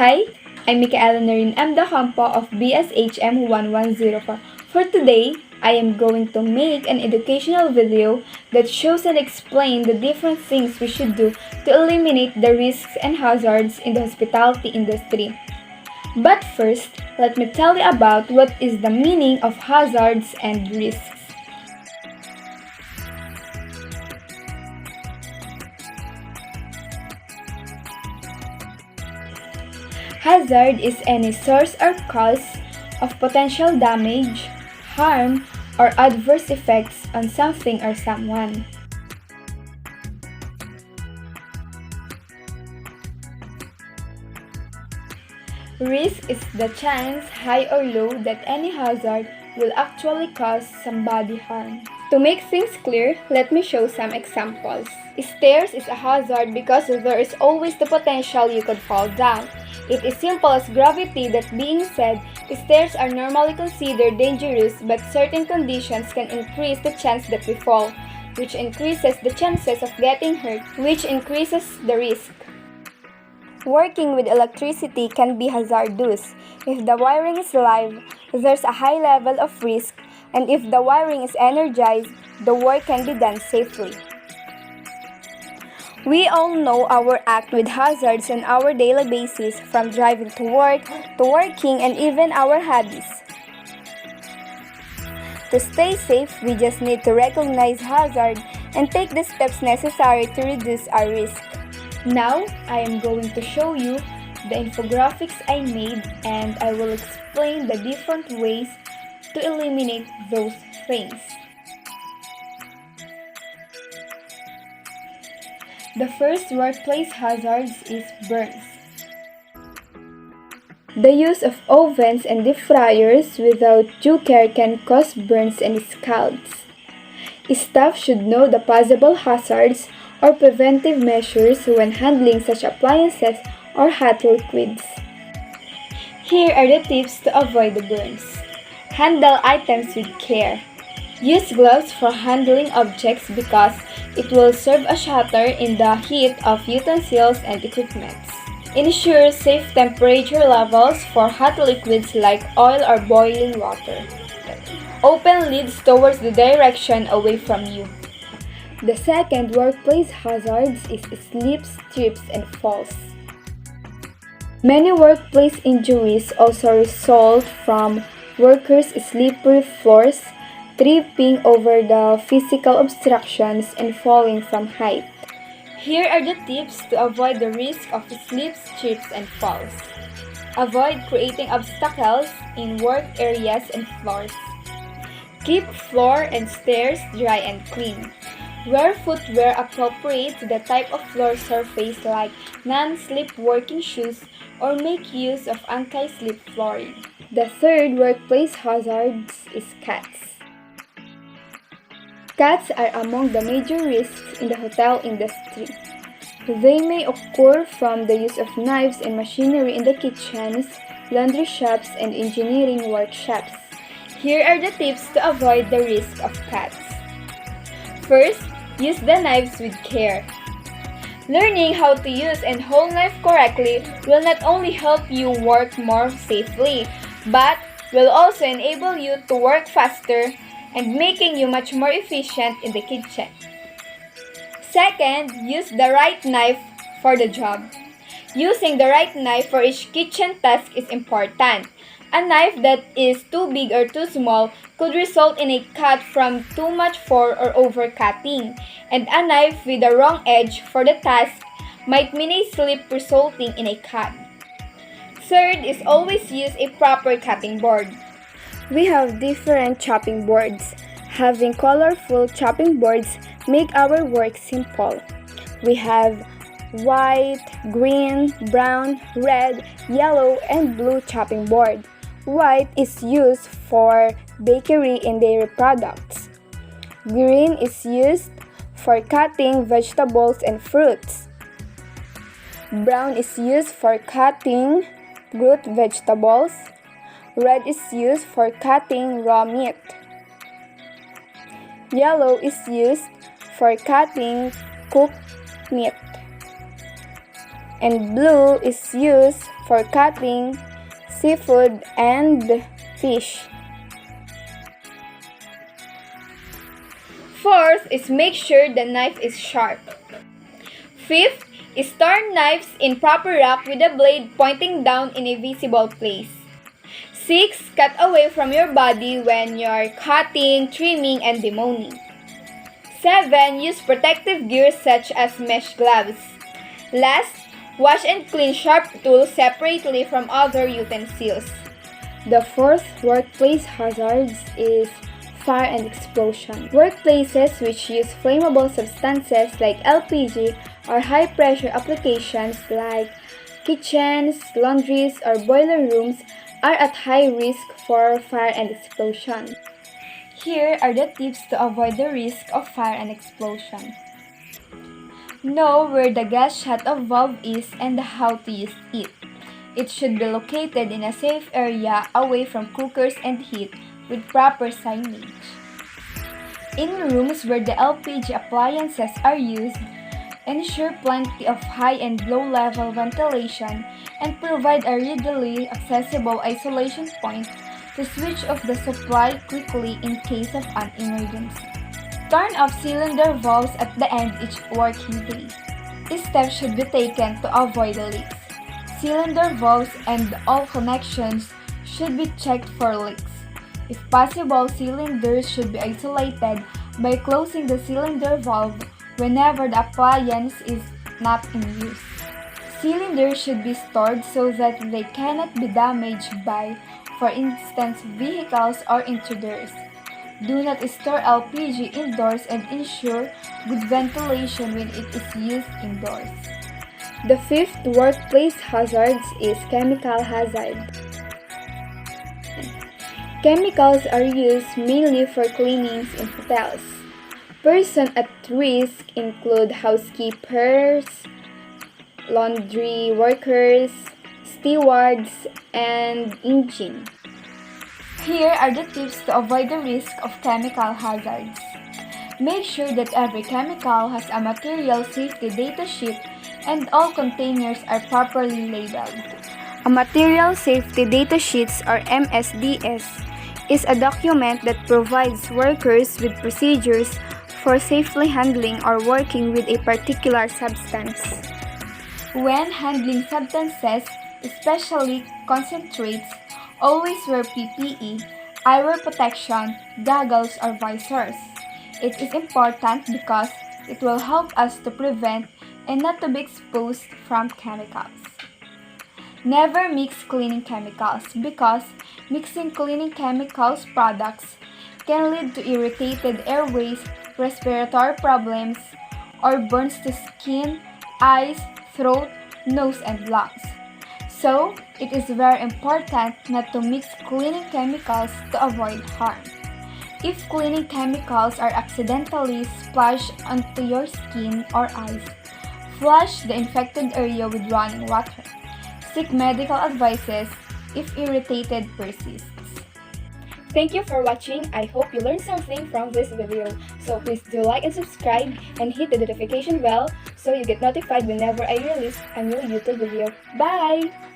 Hi, I'm Micaela Narin M. Campo of BSHM 1104. For today, I am going to make an educational video that shows and explains the different things we should do to eliminate the risks and hazards in the hospitality industry. But first, let me tell you about what is the meaning of hazards and risks. Hazard is any source or cause of potential damage, harm, or adverse effects on something or someone. Risk is the chance, high or low, that any hazard will actually cause somebody harm. To make things clear, let me show some examples. Stairs is a hazard because there is always the potential you could fall down. It is simple as gravity. That being said, stairs are normally considered dangerous, but certain conditions can increase the chance that we fall, which increases the chances of getting hurt, which increases the risk. Working with electricity can be hazardous. If the wiring is live, there's a high level of risk, and if the wiring is energized, the work can be done safely. We all know our act with hazards on our daily basis, from driving to work, to working, and even our hobbies. To stay safe, we just need to recognize hazard and take the steps necessary to reduce our risk. Now, I am going to show you the infographics I made, and I will explain the different ways to eliminate those things. The first workplace hazards is burns. The use of ovens and deep fryers without due care can cause burns and scalds. Staff should know the possible hazards or preventive measures when handling such appliances or hot liquids. Here are the tips to avoid the burns. Handle items with care. Use gloves for handling objects because it will serve as shutter in the heat of utensils and equipment. Ensure safe temperature levels for hot liquids like oil or boiling water. Open lids towards the direction away from you. The second workplace hazards is slips, trips, and falls. Many workplace injuries also result from workers' slippery floors, tripping over the physical obstructions, and falling from height. Here are the tips to avoid the risk of slips, trips, and falls. Avoid creating obstacles in work areas and floors. Keep floor and stairs dry and clean. Wear footwear appropriate to the type of floor surface like non-slip working shoes, or make use of anti-slip flooring. The third workplace hazard is cats. Cats are among the major risks in the hotel industry. They may occur from the use of knives and machinery in the kitchens, laundry shops, and engineering workshops. Here are the tips to avoid the risk of cats. First, use the knives with care. Learning how to use and hold knife correctly will not only help you work more safely, but will also enable you to work faster and making you much more efficient in the kitchen. Second, use the right knife for the job. Using the right knife for each kitchen task is important. A knife that is too big or too small could result in a cut from too much for or over cutting, and a knife with the wrong edge for the task might mean a slip resulting in a cut. Third is always use a proper cutting board. We have different chopping boards. Having colorful chopping boards make our work simple. We have white, green, brown, red, yellow, and blue chopping board. White is used for bakery and dairy products. Green is used for cutting vegetables and fruits. Brown is used for cutting root vegetables. Red is used for cutting raw meat. Yellow is used for cutting cooked meat. and blue is used for cutting seafood and fish. Fourth is make sure the knife is sharp. Fifth is store knives in proper rack with the blade pointing down in a visible place. 6. Cut away from your body when you're cutting, trimming, and demoning. 7. Use protective gear such as mesh gloves. Last, wash and clean sharp tools separately from other utensils. The fourth workplace hazards is fire and explosion. Workplaces which use flammable substances like LPG or high-pressure applications like kitchens, laundries, or boiler rooms are at high risk for fire and explosion. Here are the tips to avoid the risk of fire and explosion. Know where the gas shut-off valve is and how to use it. It should be located in a safe area away from cookers and heat with proper signage. In rooms where the LPG appliances are used, ensure plenty of high and low level ventilation and provide a readily accessible isolation point to switch off the supply quickly in case of an emergency. Turn off cylinder valves at the end each working day. These steps should be taken to avoid leaks. Cylinder valves and all connections should be checked for leaks. If possible, cylinders should be isolated by closing the cylinder valve whenever the appliance is not in use. Cylinders should be stored so that they cannot be damaged by, for instance, vehicles or intruders. Do not store LPG indoors and ensure good ventilation when it is used indoors. The fifth workplace hazard is chemical hazard. Chemicals are used mainly for cleanings in hotels. Persons at risk include housekeepers, laundry workers, stewards, and engine. Here are the tips to avoid the risk of chemical hazards. Make sure that every chemical has a material safety data sheet and all containers are properly labeled. A material safety data sheets or MSDS is a document that provides workers with procedures for safely handling or working with a particular substance. When handling substances, especially concentrates, always wear PPE, eyewear protection, goggles, or visors. It is important because it will help us to prevent and not to be exposed from chemicals. Never mix cleaning chemicals because mixing cleaning chemicals products can lead to irritated airways, respiratory problems, or burns to skin, eyes, throat, nose, and lungs. So, it is very important not to mix cleaning chemicals to avoid harm. If cleaning chemicals are accidentally splashed onto your skin or eyes, flush the infected area with running water. Seek medical advice if irritated persists. Thank you for watching. I hope you learned something from this video. So please do like and subscribe and hit the notification bell so you get notified whenever I release a new YouTube video. Bye!